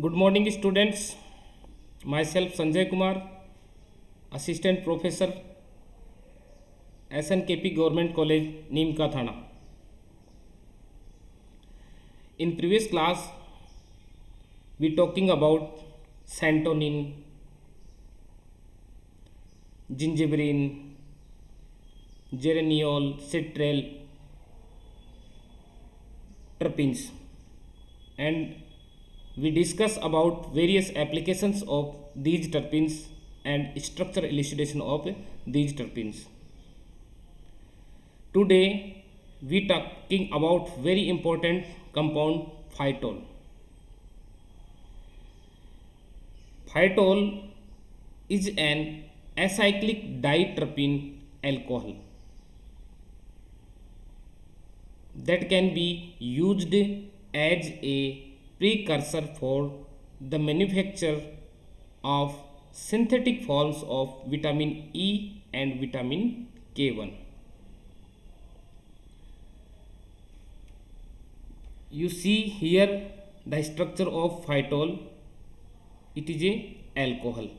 Good morning, students. Myself Sanjay Kumar, Assistant Professor, SNKP Government College, Neemka Thana. In previous class, we talking about santonin, gingiberine, geraniol, citral, terpenes, and we discuss about various applications of these terpenes and structure elucidation of these terpenes. Today we talking about very important compound phytol. Phytol is an acyclic diterpene alcohol that can be used as a precursor for the manufacture of synthetic forms of vitamin E and vitamin K1. You see here the structure of phytol. It is a alcohol,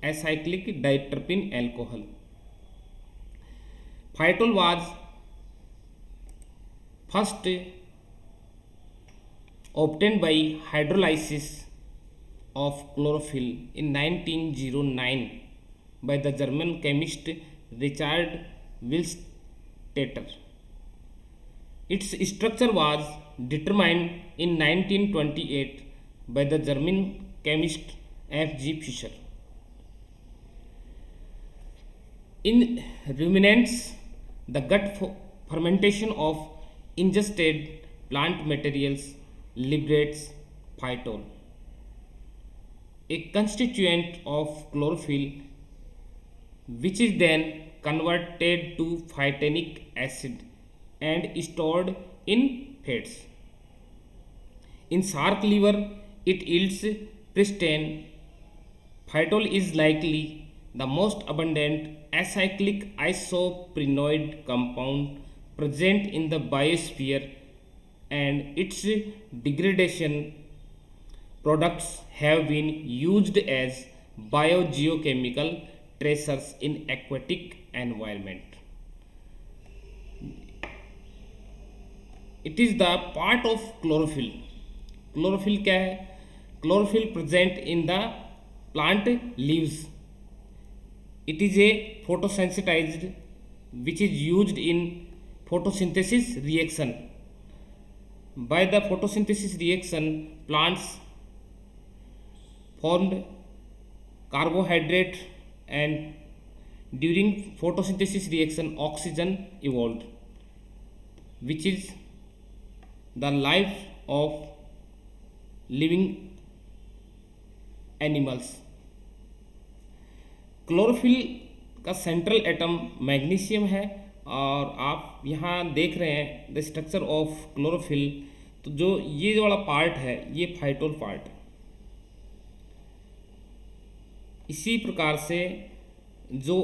acyclic diterpene alcohol. Phytol was first obtained by hydrolysis of chlorophyll in 1909 by the German chemist Richard Willstetter. Its structure was determined in 1928 by the German chemist F.G. Fischer. In ruminants, the gut fermentation of ingested plant materials liberates phytol, a constituent of chlorophyll, which is then converted to phytanic acid and stored in fats. In shark liver, it yields pristine. Phytol is likely the most abundant acyclic isoprenoid compound present in the biosphere, and its degradation products have been used as biogeochemical tracers in aquatic environment. It is the part of chlorophyll. Chlorophyll क्या है? Chlorophyll present in the plant leaves. It is a photosensitized which is used in photosynthesis reaction. By the photosynthesis reaction, plants formed carbohydrate, and during photosynthesis reaction oxygen evolved, which is the life of living animals. Chlorophyll का central atom magnesium है, और आप यहाँ देख रहे हैं the structure of chlorophyll. तो जो ये वाला पार्ट है ये फाइटोल पार्ट है. इसी प्रकार से जो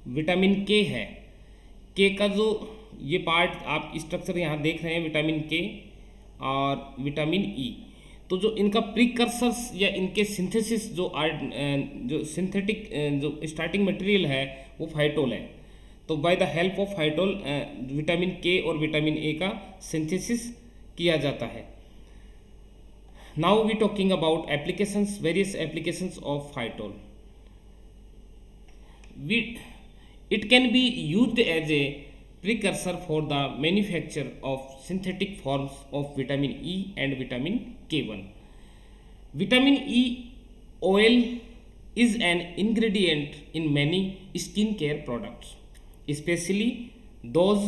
विटामिन के है, के का जो ये पार्ट आप स्ट्रक्चर यहाँ देख रहे हैं, विटामिन के और विटामिन ई, तो जो इनका प्रीकर्सर्स या इनके सिंथेसिस जो सिंथेटिक जो स्टार्टिंग मटेरियल है वो फाइटोल है. तो by the help of phytol vitamin K और विटामिन ए का सिंथेसिस किया जाता है. Now we talking about applications, various applications of phytol. It can be used as a precursor for the manufacture of synthetic forms of vitamin E and vitamin K1. Vitamin E oil is an ingredient in many skincare products, especially those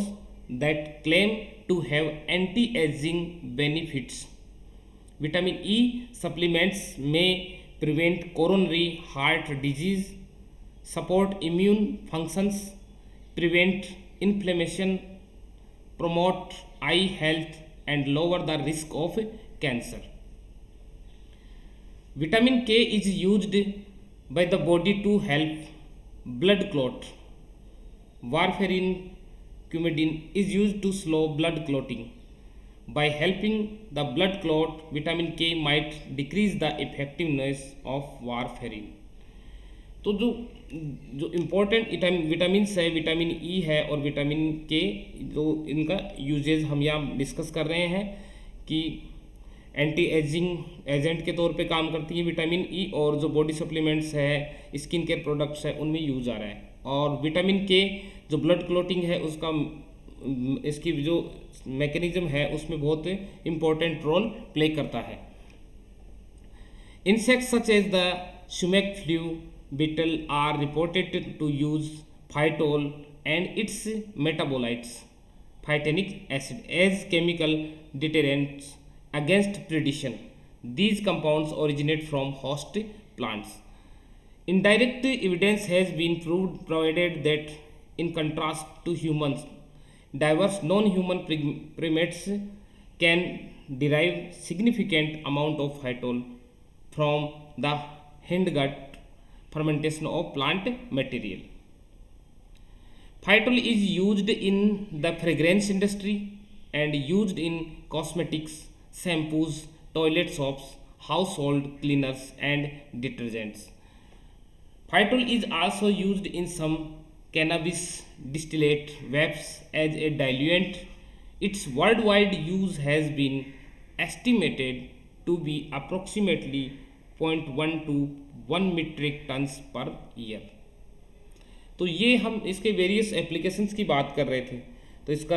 that claim to have anti-aging benefits. Vitamin E supplements may prevent coronary heart disease, support immune functions, prevent inflammation, promote eye health, and lower the risk of cancer. Vitamin K is used by the body to help blood clot. Warfarin Coumadin is used to slow blood clotting. By helping the blood clot, vitamin K might decrease the effectiveness of warfarin. तो जो जो important vitamin है, vitamin E है और vitamin के, जो इनका usage हम यहाँ डिस्कस कर रहे हैं कि एंटी एजिंग एजेंट के तौर पे काम करती है विटामिन ई, और जो बॉडी सप्लीमेंट्स है, स्किन केयर प्रोडक्ट्स है, उनमें यूज आ रहा है। और विटामिन के जो ब्लड क्लोटिंग है उसका, इसकी जो मैकेनिज्म है उसमें बहुत इम्पोर्टेंट रोल प्ले करता है। Insects such as the sumac flea beetle are reported to use phytol and its metabolites, phytanic acid, as chemical deterrents against predation. These compounds originate from host plants. Indirect evidence has been provided that, in contrast to humans, diverse non-human primates can derive significant amount of phytol from the hindgut fermentation of plant material. Phytol is used in the fragrance industry and used in cosmetics, shampoos, toilet soaps, household cleaners and detergents. Phytol is also used in some cannabis distillate vapes as a diluent. Its worldwide use has been estimated to be approximately 0.1 to 1 metric tons per year. तो ये हम इसके various applications की बात कर रहे थे। तो इसका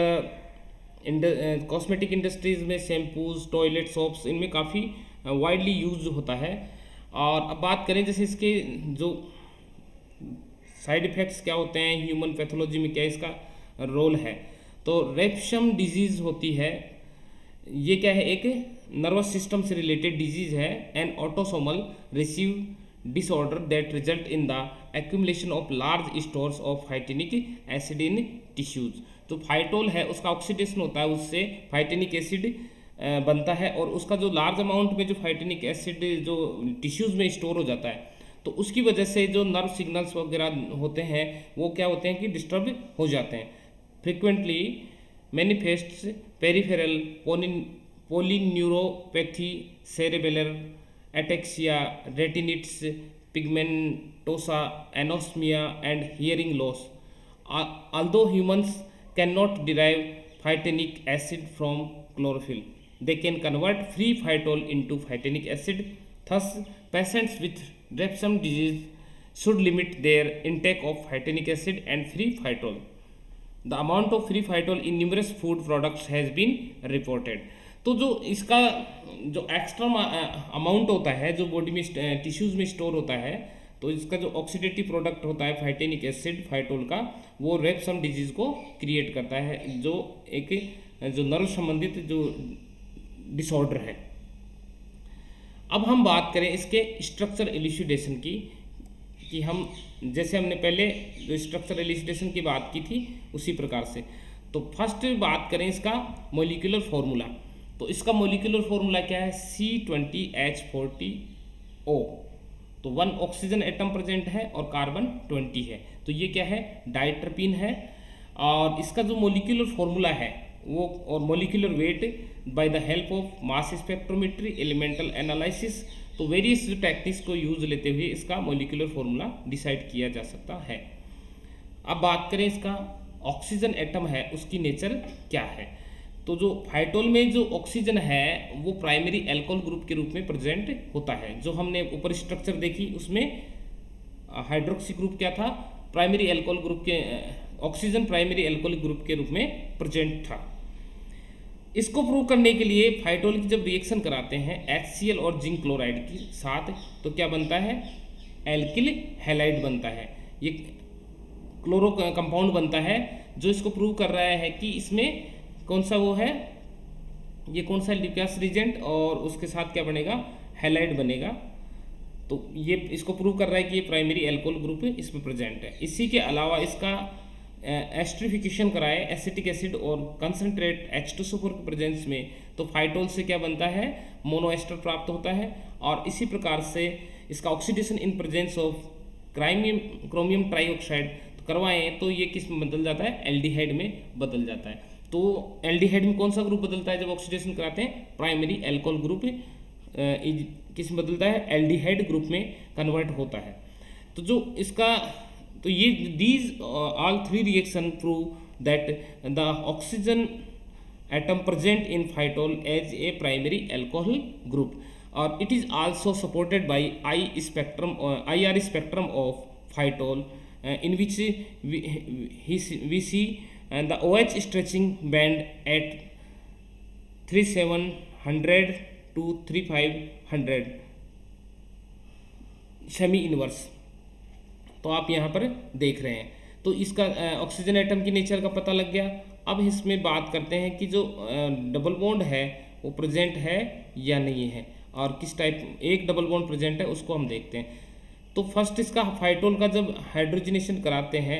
कॉस्मेटिक इंडस्ट्रीज़ में शैम्पूज, टॉयलेट सोप्स, इनमें काफ़ी वाइडली यूज होता है। और अब बात करें जैसे इसके जो साइड इफ़ेक्ट्स क्या होते हैं, ह्यूमन पैथोलॉजी में क्या इसका रोल है, तो रेप्शम डिजीज़ होती है। ये क्या है, एक नर्वस सिस्टम से रिलेटेड डिजीज़ है, an autosomal recessive disorder that result in the accumulation of large stores of phytanic acid in tissues. तो फाइटोल है, उसका ऑक्सीडेशन होता है, उससे फाइटिनिक एसिड बनता है, और उसका जो लार्ज अमाउंट में जो फाइटिनिक एसिड जो टिश्यूज़ में स्टोर हो जाता है, तो उसकी वजह से जो नर्व सिग्नल्स वगैरह होते हैं वो क्या होते हैं कि डिस्टर्ब हो जाते हैं। Frequently manifests peripheral polyneuropathy, cerebellar ataxia, retinitis pigmentosa, anosmia and hearing loss. Although humans cannot derive phytanic acid from chlorophyll, they can convert free phytol into phytanic acid. Thus, patients with Repsum disease should limit their intake of phytanic acid and free phytol. The amount of free phytol in numerous food products has been reported. तो जो इसका जो extra amount होता है जो body में tissues में store होता है, तो इसका जो ऑक्सीडेटिव प्रोडक्ट होता है फाइटेनिक एसिड फाइटोल का, वो रेप्सम डिजीज़ को क्रिएट करता है, जो एक जो नर्व संबंधित जो डिसऑर्डर है। अब हम बात करें इसके स्ट्रक्चर एलिसिडेशन की, कि हम जैसे हमने पहले जो स्ट्रक्चर एलिसिडेशन की बात की थी उसी प्रकार से। तो फर्स्ट बात करें इसका मॉलिक्यूलर फार्मूला। तो इसका मॉलिक्यूलर फार्मूला क्या है, C20H40O। तो 1 ऑक्सीजन एटम प्रेजेंट है और कार्बन 20 है, तो ये क्या है, डाइट्रपीन है। और इसका जो मॉलिक्यूलर फार्मूला है वो, और molecular weight by the help of mass spectrometry, elemental analysis, तो वेरियस टेक्निक्स को यूज लेते हुए इसका मॉलिक्यूलर फार्मूला डिसाइड किया जा सकता है। अब बात करें इसका ऑक्सीजन एटम है उसकी नेचर क्या है। तो जो फाइटोल में जो ऑक्सीजन है वो प्राइमरी एल्कोहल ग्रुप के रूप में प्रेजेंट होता है। जो हमने ऊपर स्ट्रक्चर देखी उसमें हाइड्रोक्सी ग्रुप क्या था, प्राइमरी एल्कोहल ग्रुप के, ऑक्सीजन प्राइमरी एल्कोहल ग्रुप के रूप में प्रेजेंट था। इसको प्रूव करने के लिए फाइटोल की जब रिएक्शन कराते हैं HCl और जिंक क्लोराइड के साथ, तो क्या बनता है, एल्किल हैलाइड बनता है। ये क्लोरो कंपाउंड बनता है जो इसको प्रूव कर रहा है कि इसमें कौन सा वो है, ये कौन सा लिक्वियस रिजेंट, और उसके साथ क्या बनेगा, हैलाइड बनेगा। तो ये इसको प्रूव कर रहा है कि ये प्राइमरी एल्कोहल ग्रुप इसमें प्रेजेंट है। इसी के अलावा इसका एस्ट्रिफिकेशन कराए एसिटिक एसिड और कंसनट्रेट H2SO4 के प्रेजेंस में, तो फाइटोल से क्या बनता है, मोनोएस्टर प्राप्त होता है। और इसी प्रकार से इसका oxidation in presence of chromium trioxide करवाएं तो ये किस में बदल जाता है, एल्डिहाइड में बदल जाता है। तो एल्डिहाइड में कौन सा ग्रुप बदलता है जब ऑक्सीडेशन कराते हैं? प्राइमरी अल्कोहल ग्रुप किस में बदलता है? एल्डिहाइड ग्रुप में कन्वर्ट होता है। तो जो इसका तो ये these all three reaction prove that the oxygen atom present in phytol as a primary alcohol group, or it is also supported by IR spectrum of phytol, in which we see the OH stretching band at 3700 to 3500 semi inverse. तो आप यहाँ पर देख रहे हैं, तो इसका oxygen atom की नेचर का पता लग गया। अब इसमें बात करते हैं कि जो डबल बॉन्ड है वो प्रेजेंट है या नहीं है, और किस टाइप एक डबल बॉन्ड प्रेजेंट है उसको हम देखते हैं। तो फर्स्ट इसका फाइटोल का जब हाइड्रोजनेशन कराते हैं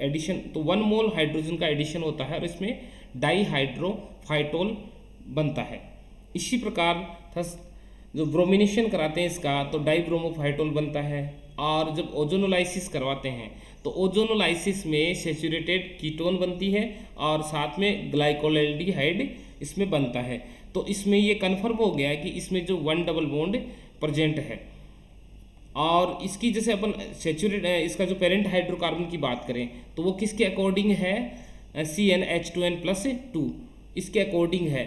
एडिशन, तो 1 मोल हाइड्रोजन का एडिशन होता है और इसमें डाईहाइड्रोफाइटोल बनता है। इसी प्रकार जो ब्रोमिनेशन कराते हैं इसका, तो डाईब्रोमोफाइटोल बनता है। और जब ओजोनोलाइसिस करवाते हैं तो ओजोनोलाइसिस में सैचुरेटेड कीटोन बनती है और साथ में ग्लाइकोल्डिहाइड इसमें बनता है। तो इसमें ये कन्फर्म हो गया कि इसमें जो 1 डबल बॉन्ड प्रेजेंट है। और इसकी जैसे अपन इसका जो पेरेंट हाइड्रोकार्बन की बात करें तो वो किसके अकॉर्डिंग है? CnH2n+2 इसके अकॉर्डिंग है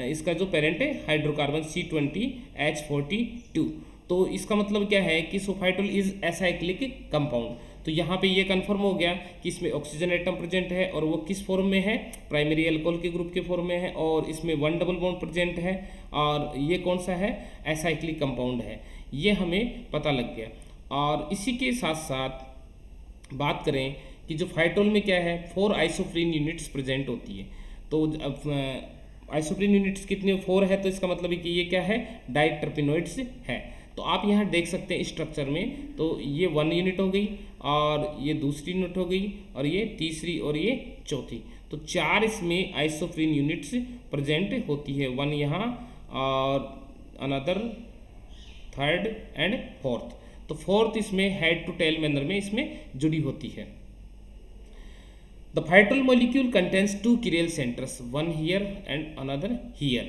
इसका जो पेरेंट हाइड्रोकार्बन C20H42। तो इसका मतलब क्या है कि सोफाइटोल इज एसाइक्लिक कंपाउंड। तो यहाँ पे ये कंफर्म हो गया कि इसमें ऑक्सीजन एटम प्रेजेंट है और वो किस फॉर्म में है? प्राइमरी अल्कोहल के ग्रुप के फॉर्म में है, और इसमें 1 डबल बॉन्ड प्रेजेंट है, और ये कौन सा है? एसाइक्लिक कंपाउंड है। ये हमें पता लग गया। और इसी के साथ साथ बात करें कि जो फाइटोल में क्या है, 4 आइसोप्रीन यूनिट्स प्रेजेंट होती है। तो आइसोप्रीन यूनिट्स कितने? 4 है, तो इसका मतलब है कि ये क्या है? डाइटर्पिनोइड्स है। तो आप यहाँ देख सकते हैं स्ट्रक्चर में, तो ये 1 यूनिट हो गई, और ये दूसरी यूनिट हो गई, और ये तीसरी, और ये चौथी। तो 4 इसमें आइसोप्रीन यूनिट्स प्रेजेंट होती है, 1 यहाँ और अनदर 3rd एंड 4th। तो 4th इसमें हेड टू टेल मैनर में इसमें जुड़ी होती है। The phytol molecule contains 2 chiral centers, one here and another here.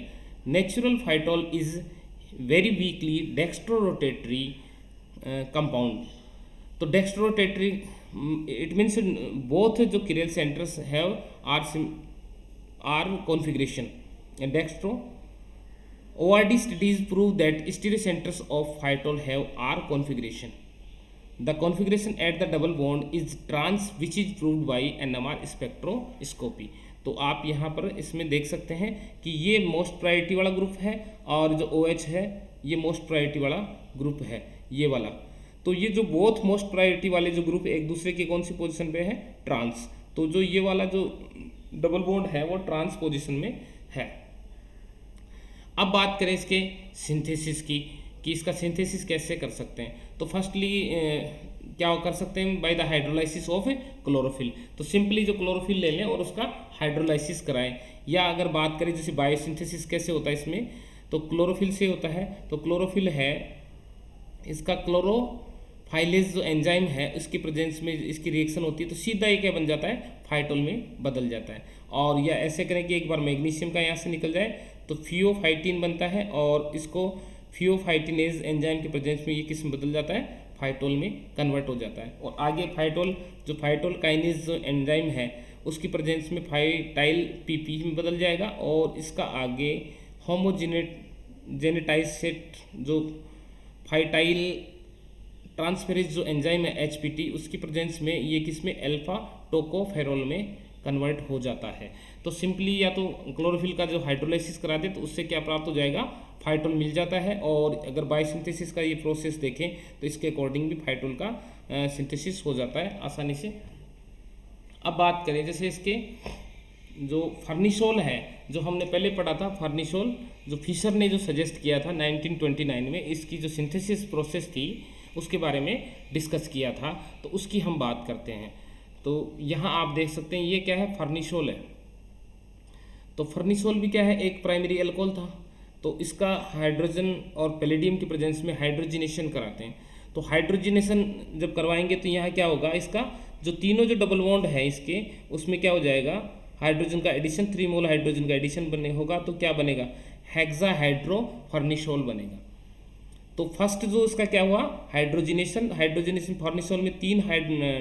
Natural phytol is very weakly dextrorotatory compound. तो dextrorotatory it means both जो chiral centers have are configuration. Dextro ORD studies prove that stereocenters of phytol have R configuration. The configuration at the double bond is trans, which is proved by NMR spectroscopy. तो आप यहाँ पर इसमें देख सकते हैं कि ये मोस्ट प्रायोरिटी वाला ग्रुप है, और जो OH है ये मोस्ट प्रायोरिटी वाला ग्रुप है, ये वाला। तो ये जो बोथ मोस्ट प्रायोरिटी वाले जो ग्रुप एक दूसरे की कौन सी पोजीशन पे है? ट्रांस। तो जो ये वाला जो डबल बॉन्ड है वो ट्रांस पोजीशन में है। अब बात करें इसके सिंथेसिस की, कि इसका सिंथेसिस कैसे कर सकते हैं। तो फर्स्टली क्या कर सकते हैं? By the hydrolysis of chlorophyll. तो सिंपली जो क्लोरोफिल ले लें और उसका हाइड्रोलाइसिस कराएं। या अगर बात करें जैसे बायोसिंथेसिस कैसे होता है इसमें, तो क्लोरोफिल से होता है। तो क्लोरोफिल है इसका क्लोरोफाइलेज जो एंजाइम है उसकी प्रेजेंस में इसकी रिएक्शन होती है, तो सीधा ये क्या बन जाता है? फाइटोल में बदल जाता है। और या ऐसे करें कि एक बार मैग्नीशियम का यहाँ से निकल जाए तो फियोफाइटिन बनता है, और इसको फियोफाइटिनेज एंजाइम के प्रेजेंस में ये किस में बदल जाता है? फाइटोल में कन्वर्ट हो जाता है। और आगे फाइटोल काइनेज जो एंजाइम है उसकी प्रेजेंस में फाइटाइल पीपी में बदल जाएगा, और इसका आगे होमोजेनेटाइसेट जो फाइटाइल ट्रांसफेरेज जो एंजाइम है एचपीटी, उसकी प्रेजेंस में ये किस में? अल्फा टोकोफेरोल में कन्वर्ट हो जाता है। तो सिंपली या तो क्लोरोफिल का जो हाइड्रोलाइसिस करा दे तो उससे क्या प्राप्त हो जाएगा? फाइटोल मिल जाता है। और अगर बायोसिंथेसिस का ये प्रोसेस देखें तो इसके अकॉर्डिंग भी फाइटोल का सिंथेसिस हो जाता है आसानी से। अब बात करें जैसे इसके जो फर्निसोल है, जो हमने पहले पढ़ा था, फर्निसोल जो फिशर ने जो सजेस्ट किया था 1929 में, इसकी जो सिंथेसिस प्रोसेस थी उसके बारे में डिस्कस किया था, तो उसकी हम बात करते हैं। तो यहाँ आप देख सकते हैं ये क्या है? फर्निसोल है। तो फर्निसोल भी क्या है? एक प्राइमरी अल्कोहल था। तो इसका हाइड्रोजन और पैलेडियम की प्रेजेंस में हाइड्रोजिनेशन कराते हैं। तो हाइड्रोजिनेशन जब करवाएंगे तो यहाँ क्या होगा? इसका जो तीनों जो डबल बॉन्ड है इसके, उसमें क्या हो जाएगा? हाइड्रोजन का एडिशन, 3 मोल हाइड्रोजन का एडिशन बने होगा तो क्या बनेगा, हेक्साहाइड्रोफॉर्निसोल बनेगा। तो फर्स्ट जो इसका क्या हुआ, हाइड्रोजनेशन फॉर्निसोल में 3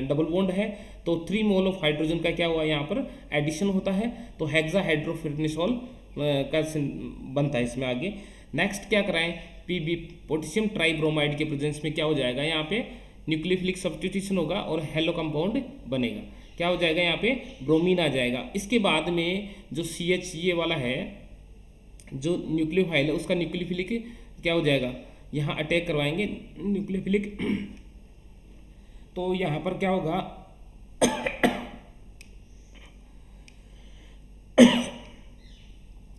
डबल बॉन्ड है, तो 3 मोल ऑफ हाइड्रोजन का क्या हुआ यहाँ पर एडिशन होता है, तो हेक्साहाइड्रोफॉर्निसोल का बनता है इसमें आगे। नेक्स्ट क्या कराएं, पीबी पोटेशियम ट्राइब्रोमाइड के प्रेजेंस में क्या हो जाएगा, यहाँ पे न्यूक्लियोफिलिक सब्स्टिट्यूशन होगा और हेलो कंपाउंड बनेगा, क्या हो जाएगा यहाँ पे ब्रोमीन आ जाएगा। इसके बाद में जो CH ये वाला है जो न्यूक्लियोफाइल है उसका न्यूक्लियोफिलिक क्या हो जाएगा, यहाँ अटैक करवाएंगे न्यूक्लियोफिलिक तो यहाँ पर क्या होगा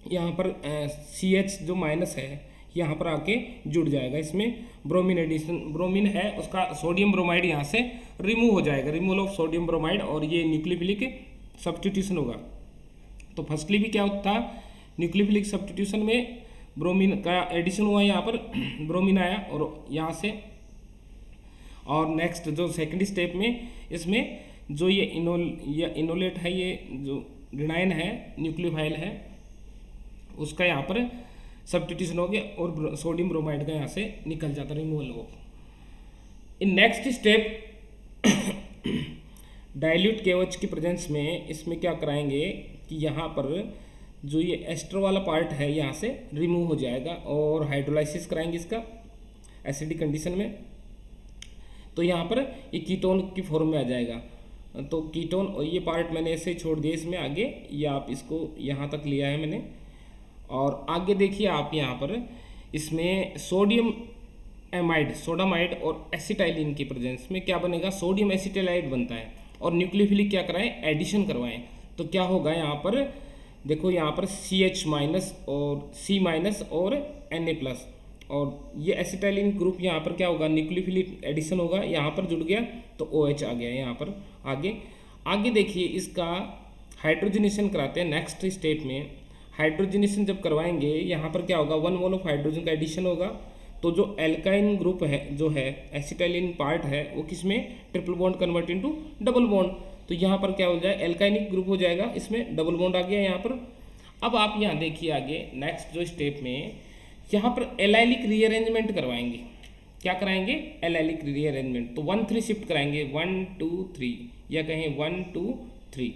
यहाँ पर CH जो माइनस है यहाँ पर आके जुड़ जाएगा, इसमें ब्रोमीन एडिशन, ब्रोमीन है उसका सोडियम ब्रोमाइड यहाँ से रिमूव हो जाएगा, रिमूवल ऑफ सोडियम ब्रोमाइड, और ये न्यूक्लियोफिलिक सब्स्टिट्यूशन होगा। तो फर्स्टली भी क्या होता है, न्यूक्लियोफिलिक सब्स्टिट्यूशन में ब्रोमीन का एडिशन हुआ, यहाँ पर ब्रोमीन आया और यहाँ से, और नेक्स्ट जो सेकंड स्टेप में इसमें जो ये इनोलेट है, ये जो ऋणायन है न्यूक्लियोफाइल है उसका यहाँ पर सब्स्टिट्यूशन हो गया और सोडियम ब्रोमाइड का यहाँ से निकल जाता है, रिमूवल हो। In next step dilute KOH की प्रेजेंस में इसमें क्या कराएंगे कि यहाँ पर जो ये एस्टर वाला पार्ट है यहाँ से रिमूव हो जाएगा और हाइड्रोलाइसिस कराएंगे इसका एसिडिक कंडीशन में, तो यहाँ पर ये कीटोन की फॉर्म में आ जाएगा। तो कीटोन, और ये पार्ट मैंने ऐसे ही छोड़ दिया इसमें आगे, ये आप इसको यहाँ तक लिया है मैंने, और आगे देखिए आप यहाँ पर इसमें सोडियम एमाइड, सोडामाइड और एसिटाइलिन की प्रेजेंस में क्या बनेगा, सोडियम एसिटाइलाइड बनता है, और न्यूक्लियोफिलिक क्या कराएं, एडिशन करवाएं, तो क्या होगा यहाँ पर देखो, यहाँ पर CH माइनस और C माइनस और Na+, और ये एसिटाइलिन ग्रुप यहाँ पर क्या होगा, न्यूक्लियोफिलिक एडिशन होगा, यहाँ पर जुड़ गया तो OH आ गया यहाँ पर। आगे देखिए इसका हाइड्रोजनेशन कराते हैं नेक्स्ट स्टेप में। हाइड्रोजनेशन जब करवाएंगे यहाँ पर क्या होगा, 1 मोल ऑफ हाइड्रोजन का एडिशन होगा, तो जो एल्काइन ग्रुप है जो है एसिटाइलिन पार्ट है वो किसमें triple bond convert into double bond, तो यहाँ पर क्या हो जाए, एल्काइनिक ग्रुप हो जाएगा, इसमें डबल बॉन्ड आ गया यहाँ पर। अब आप यहाँ देखिए आगे नेक्स्ट जो स्टेप में यहाँ पर एलाइलिक रीअरेंजमेंट करवाएंगे, क्या कराएंगे, एलाइलिक रीअरेंजमेंट, तो 1-3 शिफ्ट कराएंगे, 1-2-3 या कहें 1-2-3,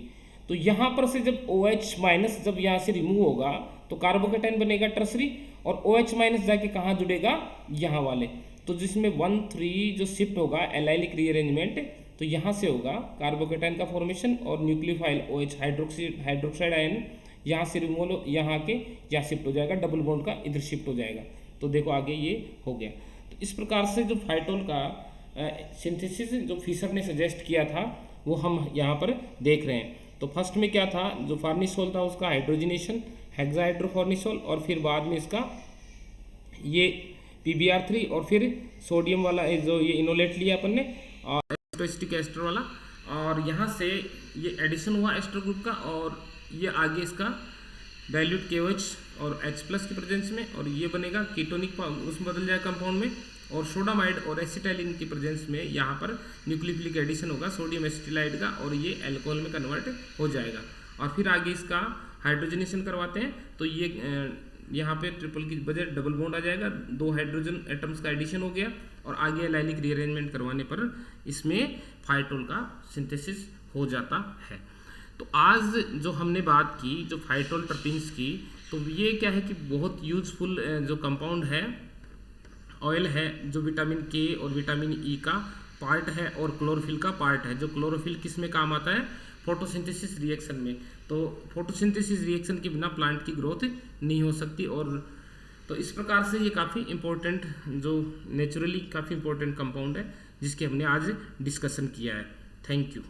तो यहाँ पर से जब OH माइनस जब यहाँ से रिमूव होगा तो कार्बोकेटाइन बनेगा टर्सरी, और OH माइनस जाके कहाँ जुड़ेगा, यहाँ वाले, तो जिसमें 1-3 जो शिफ्ट होगा एलाइलिक रीअरेंजमेंट, तो यहाँ से होगा कार्बोकेटाइन का फॉर्मेशन और न्यूक्लियोफाइल OH हाइड्रोक्साइड आयन यहाँ से रिमूव, यहाँ के यहाँ शिफ्ट हो जाएगा, डबल बॉन्ड का इधर शिफ्ट हो जाएगा, तो देखो आगे ये हो गया। तो इस प्रकार से जो फाइटोल का सिंथेसिस जो फिशर ने सजेस्ट किया था वो हम यहाँ पर देख रहे हैं। तो फर्स्ट में क्या था, जो फार्निसोल था उसका हाइड्रोजनेशन हेक्साहाइड्रोफॉर्निसोल, और फिर बाद में इसका ये PbR3, और फिर सोडियम वाला जो ये इनोलेट लिया अपन ने और एस्टोस्टिक एस्टर वाला, और यहाँ से ये एडिशन हुआ एस्टर ग्रुप का, और ये आगे इसका डाइल्यूट KOH और H+ की प्रेजेंस में, और ये बनेगा कीटोनिक उसमें बदल जाएगा कंपाउंड में, और सोडामाइड और एसिटाइलिन की प्रेजेंस में यहाँ पर न्यूक्लियोफिलिक एडिशन होगा सोडियम एसिटाइलाइड का, और ये अल्कोहल में कन्वर्ट हो जाएगा। और फिर आगे इसका हाइड्रोजनेशन करवाते हैं, तो ये यहाँ पे ट्रिपल की बजाय डबल बॉन्ड आ जाएगा, 2 हाइड्रोजन एटम्स का एडिशन हो गया, और आगे एलाइलिक रीअरेंजमेंट करवाने पर इसमें फाइटोल का सिंथेसिस हो जाता है। तो आज जो हमने बात की जो फाइटोल टर्पीन्स की, तो ये क्या है कि बहुत यूजफुल जो कंपाउंड है, ऑयल है, जो विटामिन K और विटामिन E का पार्ट है और क्लोरोफिल का पार्ट है। जो क्लोरोफिल किस में काम आता है, फोटोसिंथेसिस रिएक्शन में, तो फोटोसिंथेसिस रिएक्शन के बिना प्लांट की ग्रोथ नहीं हो सकती। और तो इस प्रकार से ये काफ़ी इंपॉर्टेंट, जो नेचुरली काफ़ी इंपॉर्टेंट कंपाउंड है जिसके हमने आज डिस्कशन किया है। Thank you.